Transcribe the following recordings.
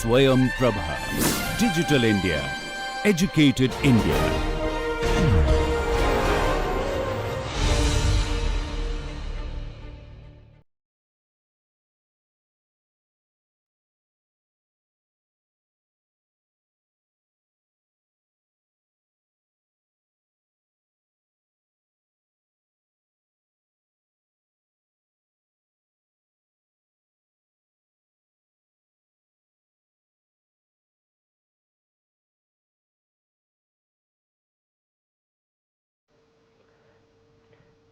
Swayam Prabha. Digital India. Educated India.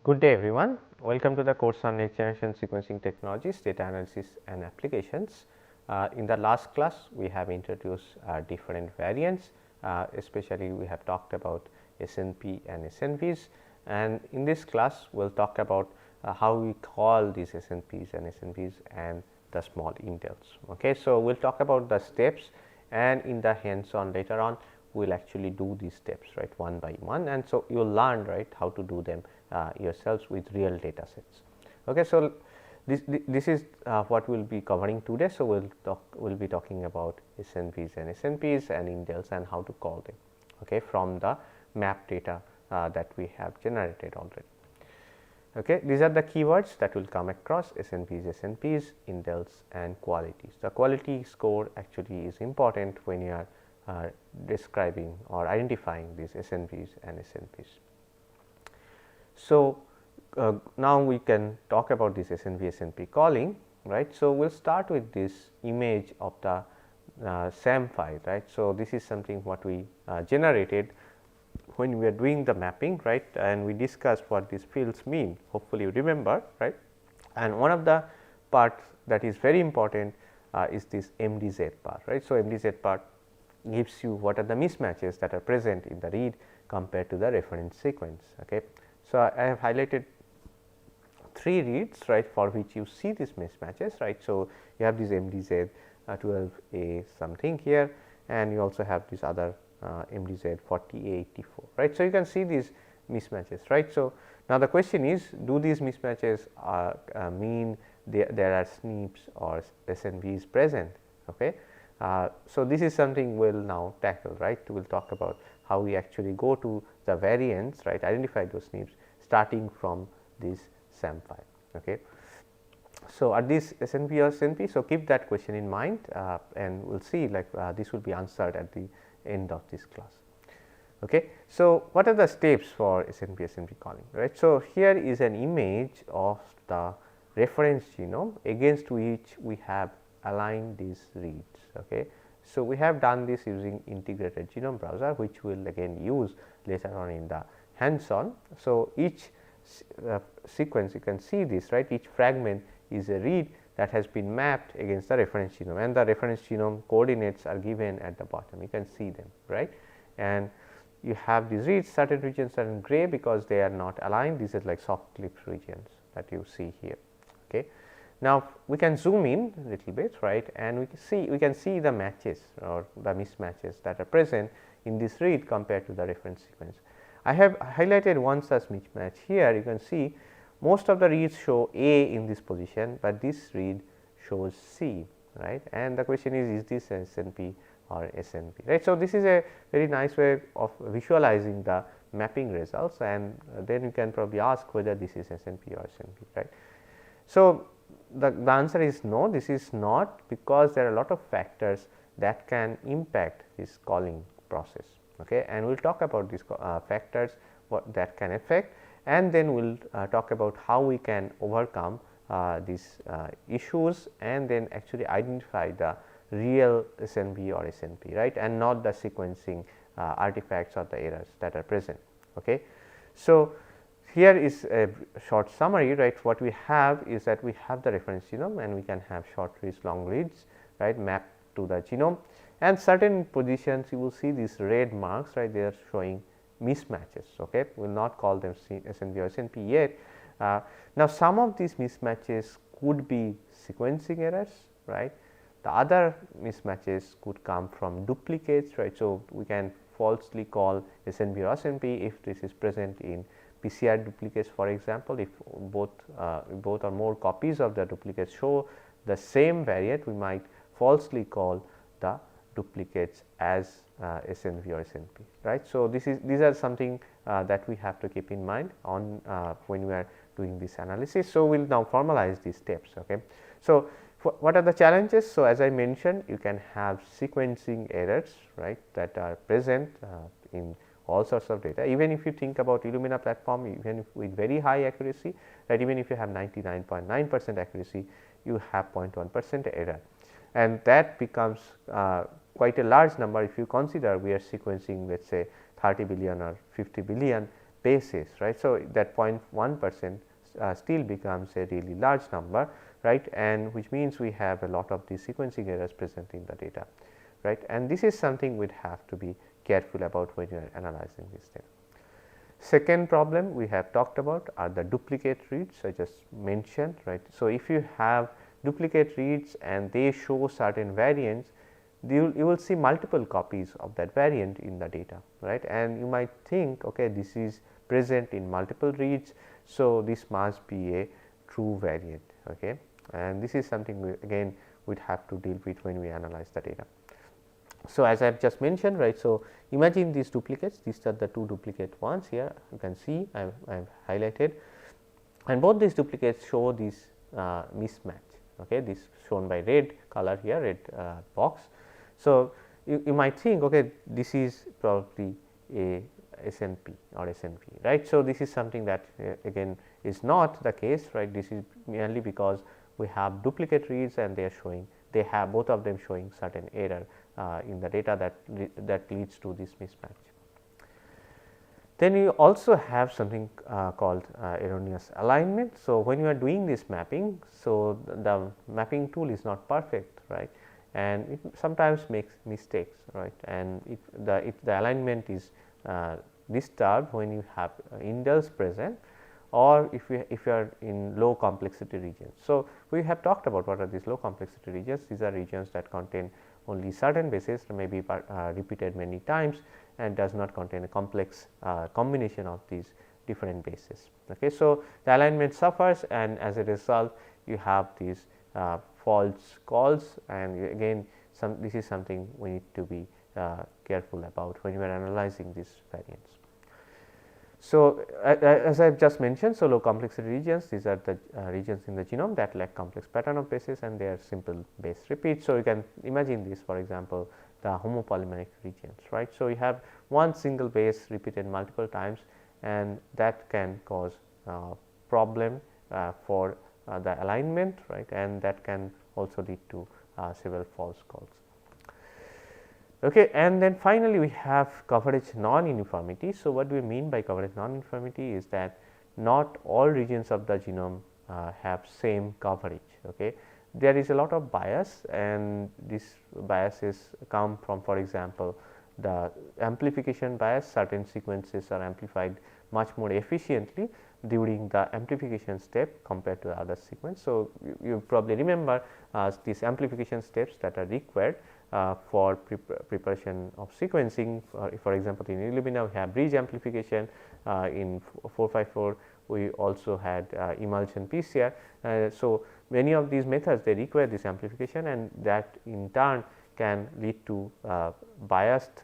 Good day everyone, welcome to the course on next generation sequencing technologies, data analysis and applications. In the last class we have introduced different variants, especially we have talked about SNP and SNVs, and in this class we will talk about how we call these SNPs and SNVs and the small indels. Okay. So, we will talk about the steps, and in the hands on later on we will actually do these steps, right, one by one, and so you will learn, right, how to do them yourselves with real data sets. Okay. So, this is what we will be covering today. So, we will be talking about SNVs and SNPs and indels and how to call them, okay, from the map data that we have generated already. Okay. These are the keywords that will come across: SNVs, SNPs, indels and qualities. The quality score actually is important when you are describing or identifying these SNVs and SNPs. So, now we can talk about this SNV SNP calling, right. So, we will start with this image of the SAM file, right. So, this is something what we generated when we are doing the mapping, right, and we discussed what these fields mean, hopefully you remember, right. And one of the parts that is very important is this MDZ part, right. So, MDZ part gives you what are the mismatches that are present in the read compared to the reference sequence. Okay. So, I have highlighted 3 reads, right, for which you see these mismatches, right. So, you have this MDZ 12A something here, and you also have this other MDZ 40A84, right. So, you can see these mismatches, right. So, now the question is, do these mismatches mean there are SNPs or SNVs present? Okay. So, this is something we will now tackle, right. We will talk about how we actually go to the variants, right, identify those SNPs starting from this SAM file. Okay. So, are these SNP or SNP? So, keep that question in mind and we will see like this will be answered at the end of this class. Okay. So, what are the steps for SNP SNP calling, right. So, here is an image of the reference genome against which we have aligned these reads. Okay. So, we have done this using integrated genome browser, which we will again use later on in the hands on. So, each sequence you can see this, right, each fragment is a read that has been mapped against the reference genome, and the reference genome coordinates are given at the bottom, you can see them, right. And you have these reads, certain regions are in gray because they are not aligned, these are like soft clipped regions that you see here. Okay. Now, we can zoom in a little bit, right, and we can see the matches or the mismatches that are present in this read compared to the reference sequence. I have highlighted one such mismatch here. You can see most of the reads show A in this position, but this read shows C, right, and the question is this SNP or SNP, right. So, this is a very nice way of visualizing the mapping results, and then you can probably ask whether this is SNP or SNP, right. So, the answer is no, this is not, because there are a lot of factors that can impact this calling process. Okay. And we will talk about these factors what that can affect, and then we will talk about how we can overcome these issues and then actually identify the real SNV or SNP, right, and not the sequencing artifacts or the errors that are present. Okay. So, here is a short summary, right. What we have is that we have the reference genome and we can have short reads, long reads, right, mapped to the genome, and certain positions you will see these red marks, right, they are showing mismatches. Okay. We will not call them SNV or SNP yet. Now, some of these mismatches could be sequencing errors, right. The other mismatches could come from duplicates, right. So, we can falsely call SNV or SNP if this is present in PCR duplicates, for example. If both or more copies of the duplicates show the same variant, we might falsely call the duplicates as SNV or SNP, right. So, these are something that we have to keep in mind on when we are doing this analysis. So, we will now formalize these steps. Okay. So, what are the challenges? So, as I mentioned, you can have sequencing errors, right, that are present in all sorts of data. Even if you think about Illumina platform, even if with very high accuracy, right, even if you have 99.9% accuracy, you have 0.1% error, and that becomes quite a large number if you consider we are sequencing, let us say 30 billion or 50 billion bases, right. So, that 0.1% still becomes a really large number, right, and which means we have a lot of these sequencing errors present in the data, right, and this is something we would have to be careful about when you are analyzing this data. Second problem we have talked about are the duplicate reads I just mentioned, right. So, if you have duplicate reads and they show certain variants, you will see multiple copies of that variant in the data, right, and you might think, okay, this is present in multiple reads. So, this must be a true variant, okay, and this is something we again would have to deal with when we analyze the data. So, as I have just mentioned, right. So, imagine these duplicates, these are the two duplicate ones here, you can see I have highlighted, and both these duplicates show this mismatch, okay, this shown by red color here, red box. So, you might think, okay, this is probably a SNP or SNP, right. So, this is something that again is not the case, right. This is merely because we have duplicate reads and they are showing, they have both of them showing certain error in the data that leads to this mismatch. Then you also have something called erroneous alignment. So, when you are doing this mapping, so the mapping tool is not perfect, right, and it sometimes makes mistakes, right, and if the alignment is disturbed when you have indels present, or if you are in low complexity regions. So, we have talked about what are these low complexity regions. These are regions that contain only certain bases, may be repeated many times and does not contain a complex combination of these different bases. Okay. So, the alignment suffers, and as a result you have these false calls, and again this is something we need to be careful about when we are analyzing these variants. So, as I have just mentioned, so low complexity regions, these are the regions in the genome that lack complex pattern of bases and they are simple base repeats. So, you can imagine this, for example, the homopolymeric regions, right. So, you have one single base repeated multiple times, and that can cause problem for the alignment, right, and that can also lead to several false calls. Okay, and then finally, we have coverage non-uniformity. So, what do we mean by coverage non-uniformity is that not all regions of the genome have same coverage. Okay. There is a lot of bias, and these biases come from, for example, the amplification bias. Certain sequences are amplified much more efficiently during the amplification step compared to the other sequence. So, you probably remember these amplification steps that are required for preparation of sequencing. For example, in Illumina we have bridge amplification, in 454 we also had emulsion PCR. So, many of these methods they require this amplification, and that in turn can lead to biased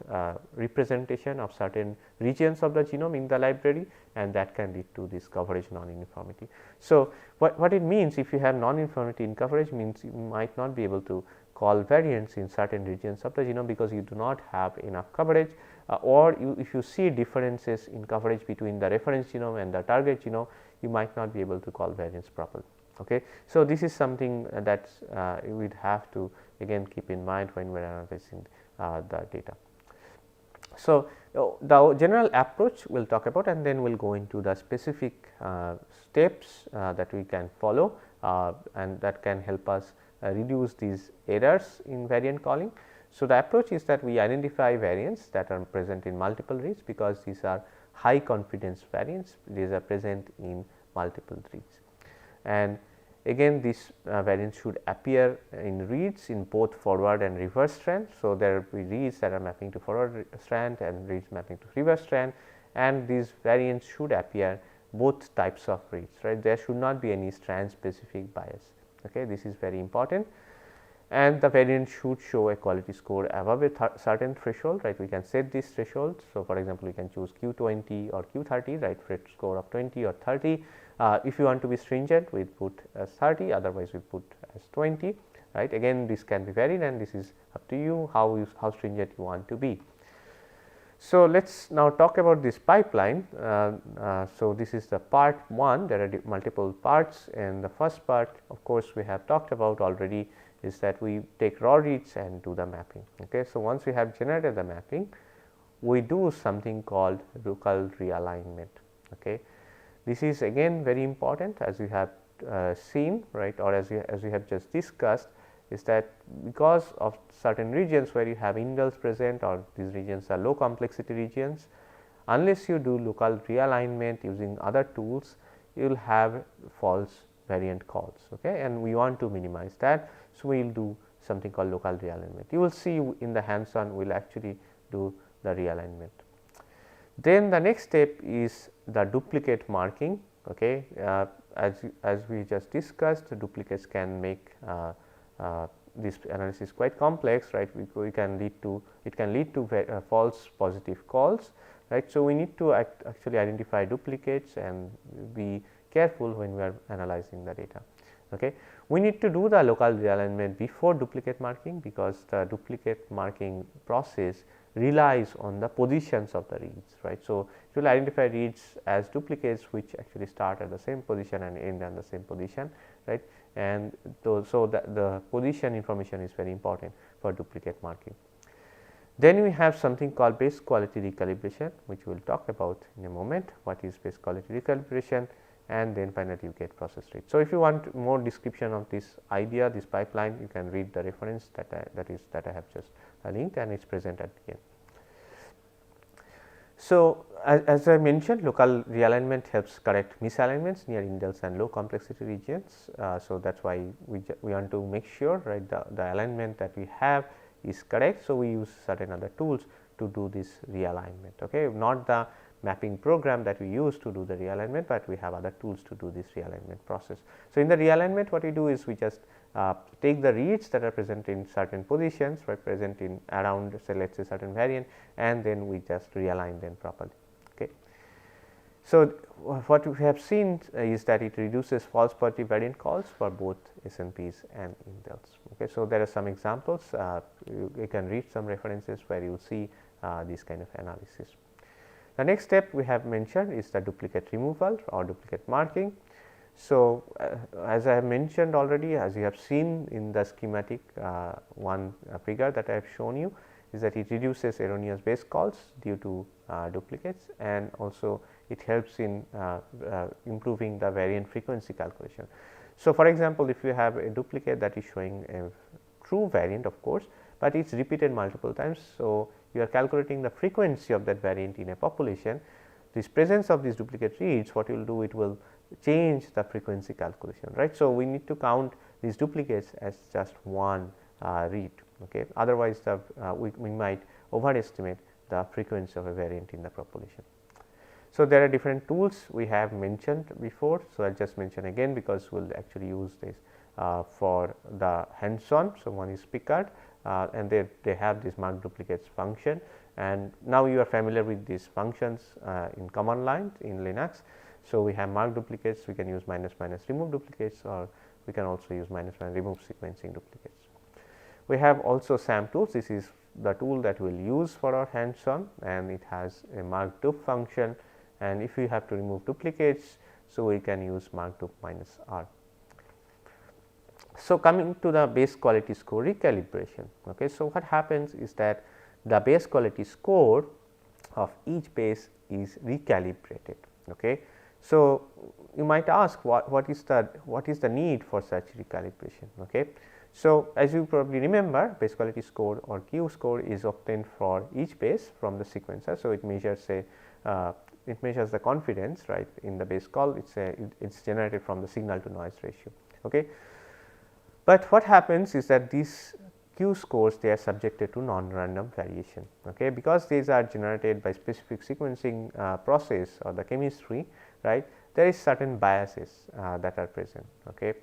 representation of certain regions of the genome in the library, and that can lead to this coverage non-uniformity. So, what it means, if you have non-uniformity in coverage, means you might not be able to call variants in certain regions of the genome because you do not have enough coverage, or if you see differences in coverage between the reference genome and the target genome, you might not be able to call variants properly. Okay. So, this is something that you would have to again keep in mind when we are analyzing the data. So, the general approach we will talk about, and then we will go into the specific steps that we can follow and that can help us reduce these errors in variant calling. So, the approach is that we identify variants that are present in multiple reads, because these are high confidence variants, these are present in multiple reads. And again these variants should appear in reads in both forward and reverse strand. So, there will be reads that are mapping to forward strand and reads mapping to reverse strand, and these variants should appear both types of reads, right. There should not be any strand specific bias. Okay. This is very important. and the variant should show a quality score above a certain threshold, right. We can set these thresholds. So, for example, we can choose Q20 or Q30, right, for a score of 20 or 30. If you want to be stringent, we put as 30, otherwise we put as 20, right. Again, this can be varied, and this is up to you how stringent you want to be. So, let us now talk about this pipeline. So, this is the part 1, there are multiple parts, and the first part of course, we have talked about already is that we take raw reads and do the mapping. Okay. So, once we have generated the mapping, we do something called local realignment. Okay. This is again very important, as we have seen, right, or as we have just discussed, is that because of certain regions where you have indels present, or these regions are low complexity regions, unless you do local realignment using other tools, you will have false variant calls, okay, and we want to minimize that. So, we will do something called local realignment. You will see in the hands on we will actually do the realignment. Then the next step is the duplicate marking. Okay. As we just discussed, the duplicates can make this analysis quite complex, right. We can lead to false positive calls, right. So, we need to actually identify duplicates and be careful when we are analyzing the data. Okay. We need to do the local realignment before duplicate marking, because the duplicate marking process relies on the positions of the reads, right. So, it will identify reads as duplicates which actually start at the same position and end at the same position, right, and so the position information is very important for duplicate marking. Then we have something called base quality recalibration, which we will talk about in a moment. What is base quality recalibration? And then finally, you get process rate. So, if you want more description of this idea, this pipeline, you can read the reference that I have just linked, and it is present at the end. So, as I mentioned, local realignment helps correct misalignments near indels and low complexity regions. So, that is why we want to make sure, right, the alignment that we have is correct. So, we use certain other tools to do this realignment, okay, not the mapping program that we use to do the realignment, but we have other tools to do this realignment process. So, in the realignment, what we do is we just take the reads that are present in certain positions, right, present in around, say, let us say certain variant, and then we just realign them properly. Okay. So, what we have seen is that it reduces false positive variant calls for both SNPs and indels. Okay. So, there are some examples, you can read some references where you will see this kind of analysis. The next step we have mentioned is the duplicate removal or duplicate marking. So, as I have mentioned already, as you have seen in the schematic one figure that I have shown you, is that it reduces erroneous base calls due to duplicates, and also it helps in improving the variant frequency calculation. So, for example, if you have a duplicate that is showing a true variant, of course, but it is repeated multiple times. So, you are calculating the frequency of that variant in a population. This presence of these duplicate reads, what you will do, it will change the frequency calculation, right. So, we need to count these duplicates as just one read, okay. Otherwise, we might overestimate the frequency of a variant in the population. So, there are different tools we have mentioned before. So, I will just mention again, because we will actually use this for the hands on. So, one is Picard, and they have this mark duplicates function, and now you are familiar with these functions in command line in Linux. So, we have mark duplicates, we can use minus remove duplicates, or we can also use minus remove sequencing duplicates. We have also SAM tools. This is the tool that we will use for our hands on, and it has a mark dup function, and if we have to remove duplicates, so we can use mark dup minus R. So, coming to the base quality score recalibration. Okay. So, what happens is that the base quality score of each base is recalibrated. Okay. So, you might ask what is the need for such recalibration. Okay. So, as you probably remember, base quality score or Q score is obtained for each base from the sequencer. So, it measures it measures the confidence, right, in the base call. It's generated from the signal to noise ratio. Okay. But what happens is that these Q scores, they are subjected to non-random variation, okay, because these are generated by specific sequencing process or the chemistry, right. There is certain biases that are present, okay,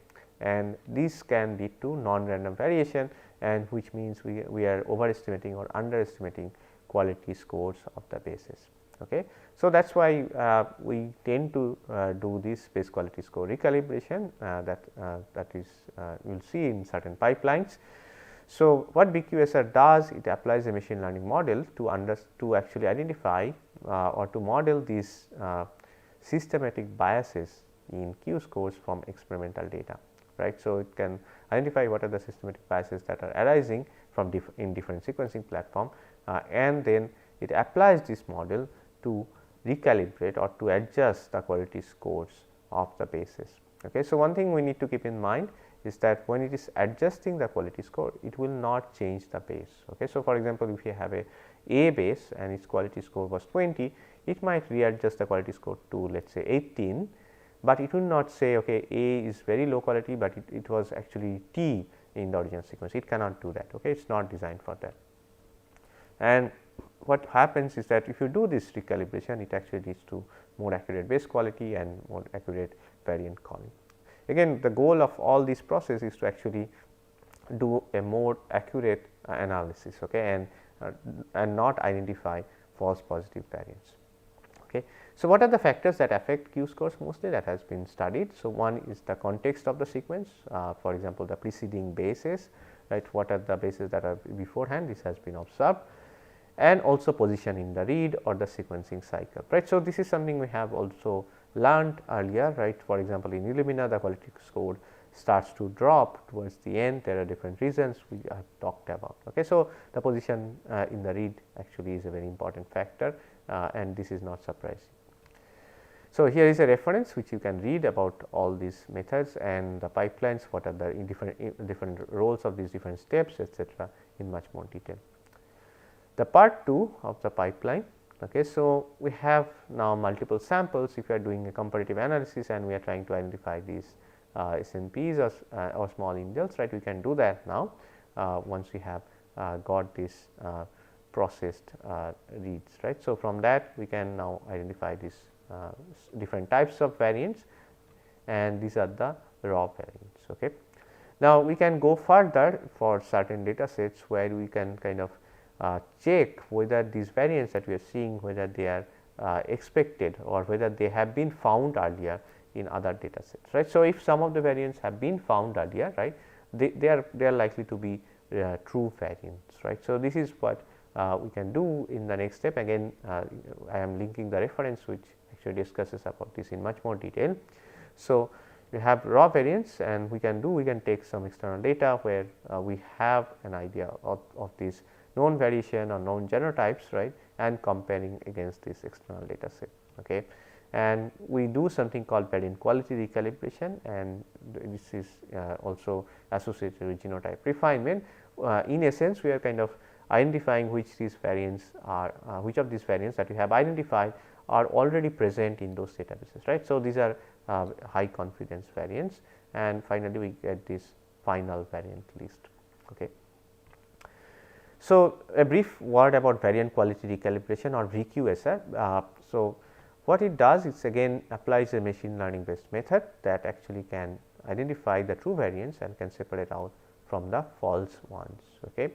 and this can lead to non-random variation, and which means we are overestimating or underestimating quality scores of the bases. Okay. So, that is why we tend to do this base quality score recalibration that is you will see in certain pipelines. So, what BQSR does, it applies a machine learning model to actually identify or to model these systematic biases in Q scores from experimental data, right. So, it can identify what are the systematic biases that are arising from in different sequencing platform, and then it applies this model to recalibrate or to adjust the quality scores of the bases. Okay. So, one thing we need to keep in mind is that when it is adjusting the quality score, it will not change the base. Okay. So, for example, if you have a base and its quality score was 20, it might readjust the quality score to let us say 18, but it will not say okay, A is very low quality, but it was actually T in the original sequence. It cannot do that. Okay. It is not designed for that. And what happens is that if you do this recalibration, it actually leads to more accurate base quality and more accurate variant calling. Again, the goal of all this process is to actually do a more accurate analysis, okay, and not identify false positive variants. Okay. So, what are the factors that affect Q scores mostly that has been studied? So, one is the context of the sequence, for example, the preceding bases, right, what are the bases that are beforehand, this has been observed, and also position in the read or the sequencing cycle, right. So, this is something we have also learned earlier, right. For example, in Illumina the quality score starts to drop towards the end, there are different reasons we have talked about. Okay. So, the position in the read actually is a very important factor, and this is not surprising. So, here is a reference which you can read about all these methods and the pipelines, what are the different roles of these different steps, etc., in much more detail. The part 2 of the pipeline. Okay. So, we have now multiple samples. If you are doing a comparative analysis and we are trying to identify these SNPs or small indels, right, we can do that now once we have got this processed reads, right. So, from that we can now identify these different types of variants, and these are the raw variants. Okay. Now, we can go further for certain data sets where we can kind of check whether these variants that we are seeing, whether they are expected or whether they have been found earlier in other data sets, right. So, if some of the variants have been found earlier, right, they are likely to be true variants, right. So, this is what we can do in the next step. Again, I am linking the reference which actually discusses about this in much more detail. So, we have raw variants, and we can take some external data where we have an idea of these known variation or known genotypes, right, and comparing against this external data set. Okay. And we do something called variant quality recalibration, and this is also associated with genotype refinement. In essence, we are kind of identifying which these variants are, which of these variants that we have identified are already present in those databases, right. So, these are high confidence variants, and finally, we get this final variant list. Okay. So, a brief word about variant quality recalibration or VQSR. So, what it does is again applies a machine learning based method that actually can identify the true variants and can separate out from the false ones. Okay.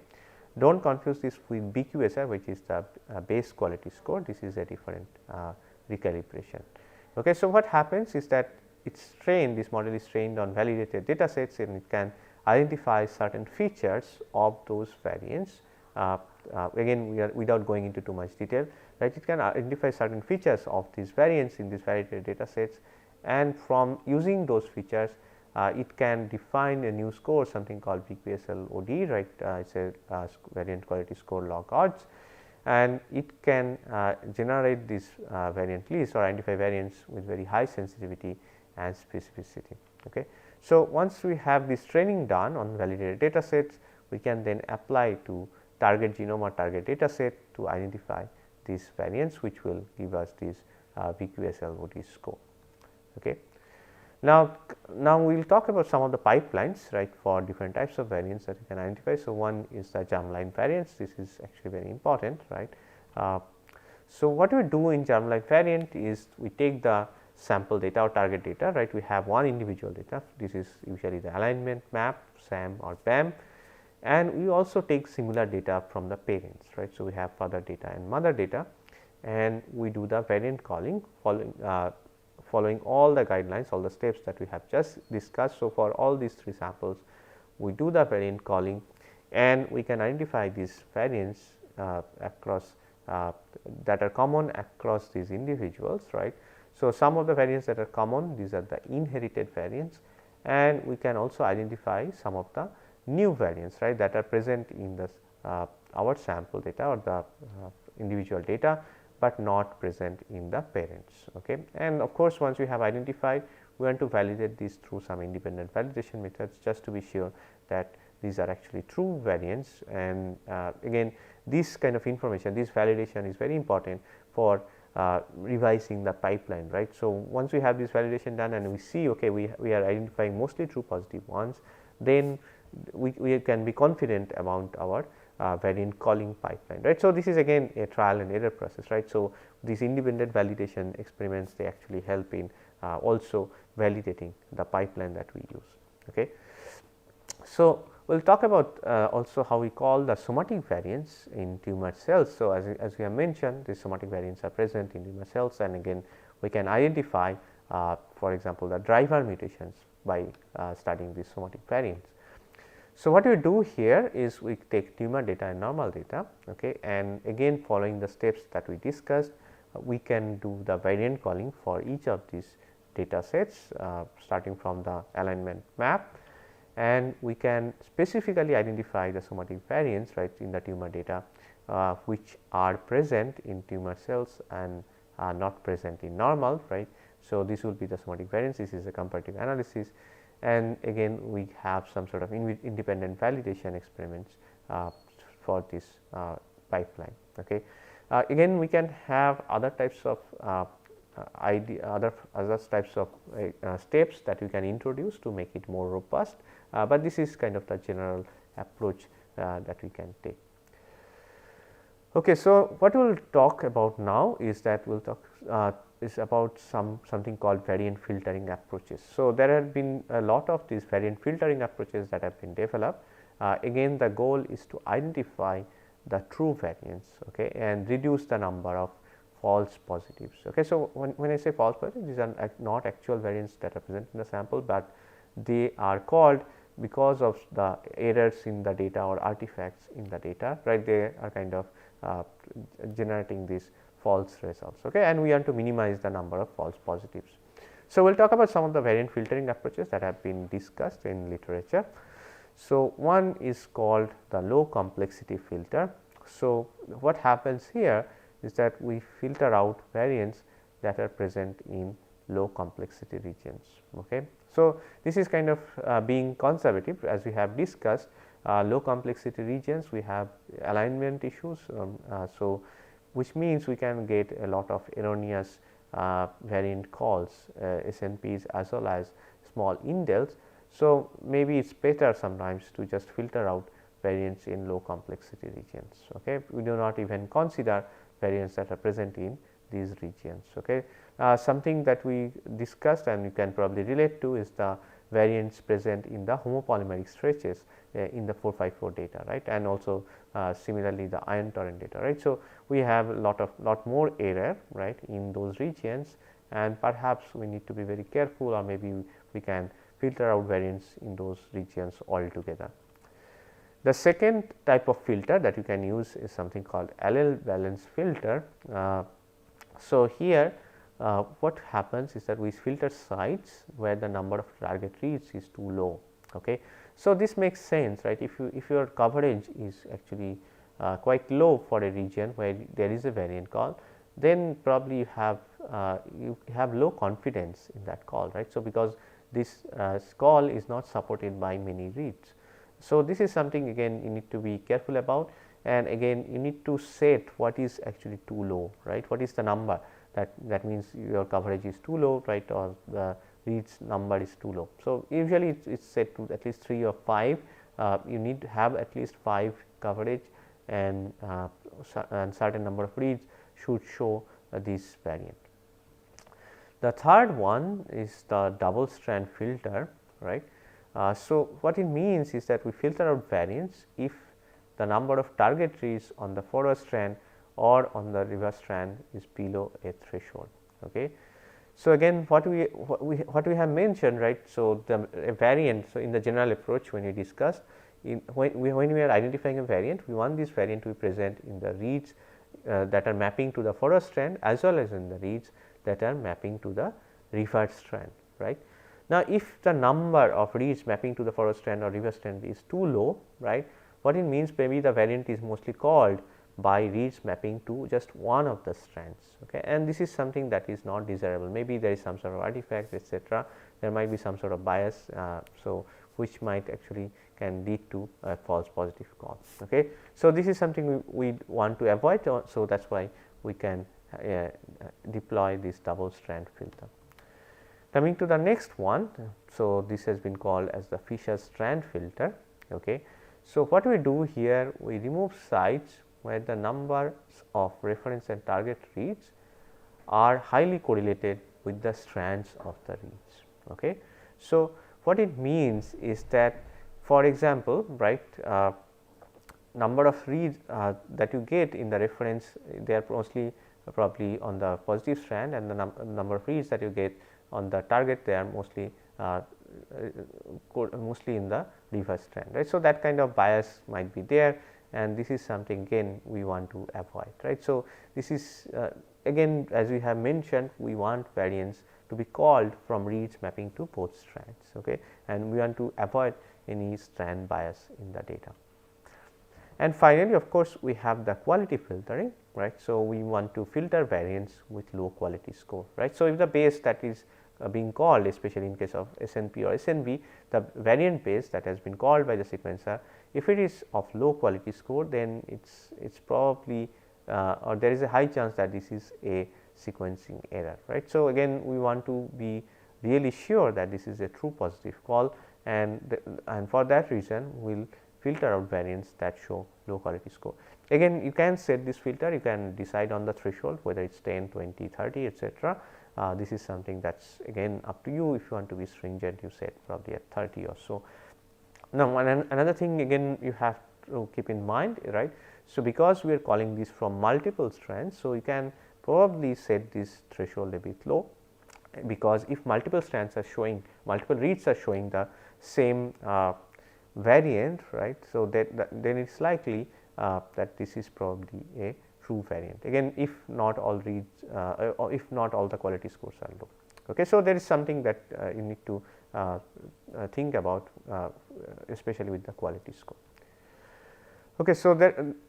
Do not confuse this with BQSR, which is the base quality score. This is a different recalibration. Okay. So, what happens is that it's trained, this model is trained on validated data sets, and it can identify certain features of those variants. Again, we are without going into too much detail, right. It can identify certain features of these variants in these validated data sets, and from using those features it can define a new score, something called VQSL OD, right. It is a variant quality score log odds, and it can generate this variant list or identify variants with very high sensitivity and specificity. Okay. So, once we have this training done on validated data sets, we can then apply to target genome or target data set to identify these variants, which will give us this VQSL OD score. Okay. Now, we will talk about some of the pipelines, right, for different types of variants that you can identify. So, one is the germline variants. This is actually very important, right. So, what we do in germline variant is we take the sample data or target data, right. We have one individual data, this is usually the alignment map, SAM or BAM, and we also take similar data from the parents, right. So, we have father data and mother data, and we do the variant calling following all the guidelines, all the steps that we have just discussed. So, for all these 3 samples, we do the variant calling, and we can identify these variants across that are common across these individuals, right. So, some of the variants that are common, these are the inherited variants, and we can also identify some of the new variants, right, that are present in the our sample data or the individual data, but not present in the parents. Okay. And of course, once we have identified, we want to validate these through some independent validation methods, just to be sure that these are actually true variants. And again, this kind of information, this validation is very important for revising the pipeline, right. So, once we have this validation done and we see, okay, we are identifying mostly true positive ones, then we can be confident about our variant calling pipeline, right. So, this is again a trial and error process, right. So, these independent validation experiments, they actually help in also validating the pipeline that we use. Okay. So, we will talk about also how we call the somatic variants in tumor cells. So, as we have mentioned, these somatic variants are present in tumor cells, and again we can identify for example, the driver mutations by studying these somatic variants. So, what we do here is we take tumor data and normal data, okay, and again following the steps that we discussed, we can do the variant calling for each of these data sets starting from the alignment map, and we can specifically identify the somatic variants, right, in the tumor data which are present in tumor cells and are not present in normal, right. So, this will be the somatic variants. This is a comparative analysis, and again we have some sort of independent validation experiments for this pipeline. Okay. Again we can have other types of other types of steps that we can introduce to make it more robust, but this is kind of the general approach that we can take. Okay, so what we will talk about now is that we will talk is about something called variant filtering approaches. So, there have been a lot of these variant filtering approaches that have been developed. Again the goal is to identify the true variants, okay, and reduce the number of false positives. Okay. So, when I say false positives, these are not actual variants that are present in the sample, but they are called because of the errors in the data or artifacts in the data, right. They are kind of generating these false results, okay, and we want to minimize the number of false positives. So, we will talk about some of the variant filtering approaches that have been discussed in literature. So, one is called the low complexity filter. So, what happens here is that we filter out variants that are present in low complexity regions. Okay. So, this is kind of being conservative, as we have discussed. Low complexity regions, we have alignment issues. So, which means we can get a lot of erroneous variant calls, SNPs as well as small indels. So, maybe it is better sometimes to just filter out variants in low complexity regions. Okay. We do not even consider variants that are present in these regions. Okay. Something that we discussed and you can probably relate to is the variants present in the homopolymeric stretches in the 454 data, right, and also similarly the ion torrent data, right. So, we have a lot more error, right, in those regions, and perhaps we need to be very careful, or maybe we can filter out variants in those regions altogether. The second type of filter that you can use is something called allele valence filter. So, here what happens is that we filter sites where the number of target reads is too low. Okay. So, this makes sense, right. If your coverage is actually quite low for a region where there is a variant call, then probably you have low confidence in that call, right. So, because this call is not supported by many reads. So, this is something again you need to be careful about, and again you need to set what is actually too low, right. What is the number that means your coverage is too low, right, or the reads number is too low. So, usually it is set to at least 3 or 5, you need to have at least 5 coverage, and certain number of reads should show this variant. The third one is the double strand filter, right. So, what it means is that we filter out variance if the number of target reads on the forward strand or on the reverse strand is below a threshold. Okay. So, again what we have mentioned, right. So, the a variant, so in the general approach when we discussed, when we are identifying a variant, we want this variant to be present in the reads that are mapping to the forward strand as well as in the reads that are mapping to the reverse strand, right. Now, if the number of reads mapping to the forward strand or reverse strand is too low, right, what it means, maybe the variant is mostly called by reads mapping to just one of the strands, okay. And this is something that is not desirable, maybe there is some sort of artifact, etc. There might be some sort of bias, so which might actually can lead to a false positive call, okay. So, this is something we want to avoid, so that is why we can deploy this double strand filter. Coming to the next one, so this has been called as the Fisher strand filter, okay. So, what we do here, we remove sites where the numbers of reference and target reads are highly correlated with the strands of the reads, okay. So, what it means is that, for example, right, number of reads that you get in the reference, they are mostly probably on the positive strand, and the number of reads that you get on the target, they are mostly in the reverse strand, right. So, that kind of bias might be there, and this is something again we want to avoid, right. So, this is again, as we have mentioned, we want variance to be called from reads mapping to both strands, okay, and we want to avoid any strand bias in the data. And finally, of course, we have the quality filtering, right. So, we want to filter variance with low quality score, right. So, if the base that is being called, especially in case of SNP or SNV, the variant base that has been called by the sequencer, if it is of low quality score, then it's probably or there is a high chance that this is a sequencing error, right. So, again we want to be really sure that this is a true positive call, and for that reason we will filter out variants that show low quality score. Again, you can set this filter, you can decide on the threshold whether it is 10, 20, 30, etc. This is something that is again up to you. If you want to be stringent, you set probably at 30 or so. Now, another thing again you have to keep in mind, right. So, because we are calling this from multiple strands, so you can probably set this threshold a bit low, because if multiple strands are showing, multiple reads are showing the same variant, right. So, then it is likely that this is probably a true variant, again if not all reads or if not all the quality scores are low. Okay. So, there is something that you need to think about, especially with the quality score. Okay. So,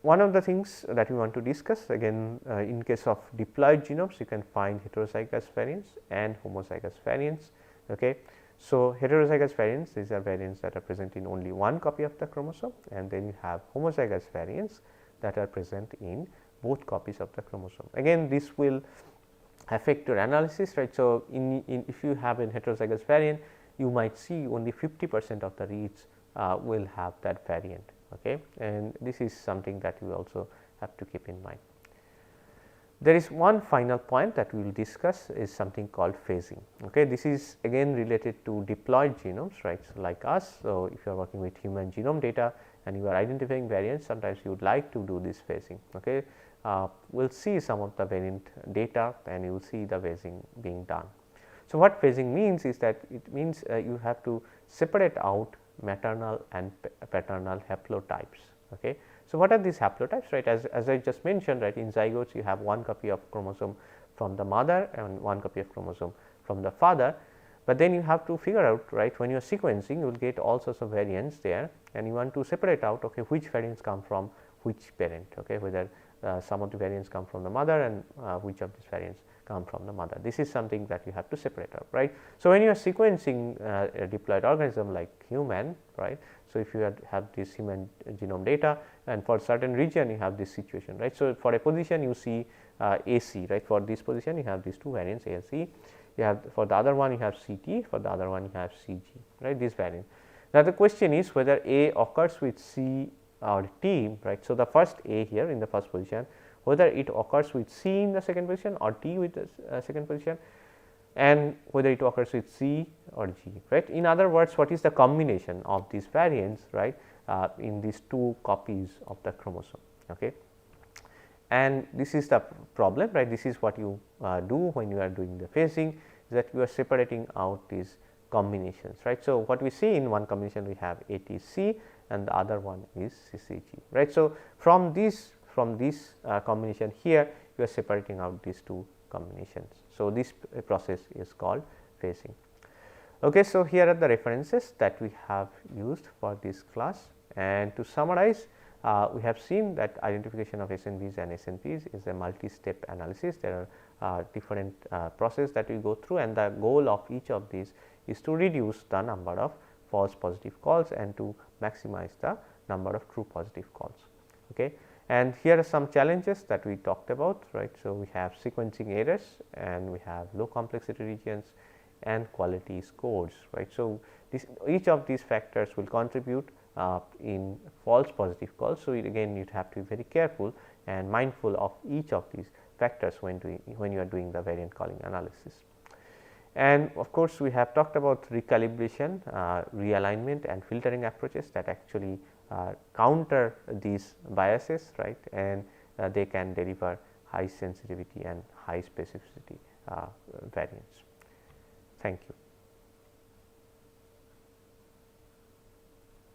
one of the things that we want to discuss, again in case of diploid genomes, you can find heterozygous variants and homozygous variants. Okay. So, heterozygous variants, these are variants that are present in only one copy of the chromosome, and then you have homozygous variants that are present in both copies of the chromosome. Again, this will affect your analysis, right. So, if you have a heterozygous variant, you might see only 50% of the reads will have that variant, okay, and this is something that you also have to keep in mind. There is one final point that we will discuss, is something called phasing. Okay. This is again related to diploid genomes, right, so like us. So, if you are working with human genome data and you are identifying variants, sometimes you would like to do this phasing. Okay. We will see some of the variant data and you will see the phasing being done. So, what phasing means is that it means you have to separate out maternal and paternal haplotypes. Okay. So, what are these haplotypes, right? As I just mentioned, right, in zygotes you have one copy of chromosome from the mother and one copy of chromosome from the father, but then you have to figure out, right, when you are sequencing you will get all sorts of variants there, and you want to separate out, okay, which variants come from which parent, okay, whether some of the variants come from the mother and which of these variants come from the mother. This is something that you have to separate out, right. So, when you are sequencing a diploid organism like human, right. So, if you have this human genome data and for certain region you have this situation, right. So, for a position you see AC, right, for this position you have these two variants AC, you have for the other one you have CT, for the other one you have CG, right, this variant. Now, the question is whether A occurs with C or T, right. So, the first A here in the first position, whether it occurs with C in the second position or T with the second position. and whether it occurs with C or G, right. In other words, what is the combination of these variants, right, in these two copies of the chromosome. Okay. And this is the problem, right. This is what you do when you are doing the phasing, is that you are separating out these combinations, right. So, what we see in one combination we have ATC and the other one is CCG, right. So, from this combination here you are separating out these two combinations. So, this process is called phasing. Okay, so, here are the references that we have used for this class, and to summarize, we have seen that identification of SNVs and SNPs is a multi-step analysis. There are different processes that we go through, and the goal of each of these is to reduce the number of false positive calls and to maximize the number of true positive calls. Okay. And here are some challenges that we talked about, right. So, we have sequencing errors and we have low complexity regions and quality scores, right. So, each of these factors will contribute in false positive calls. So, again you have to be very careful and mindful of each of these factors when you are doing the variant calling analysis. And of course, we have talked about recalibration, realignment and filtering approaches that actually counter these biases, right, and they can deliver high sensitivity and high specificity variants. Thank you.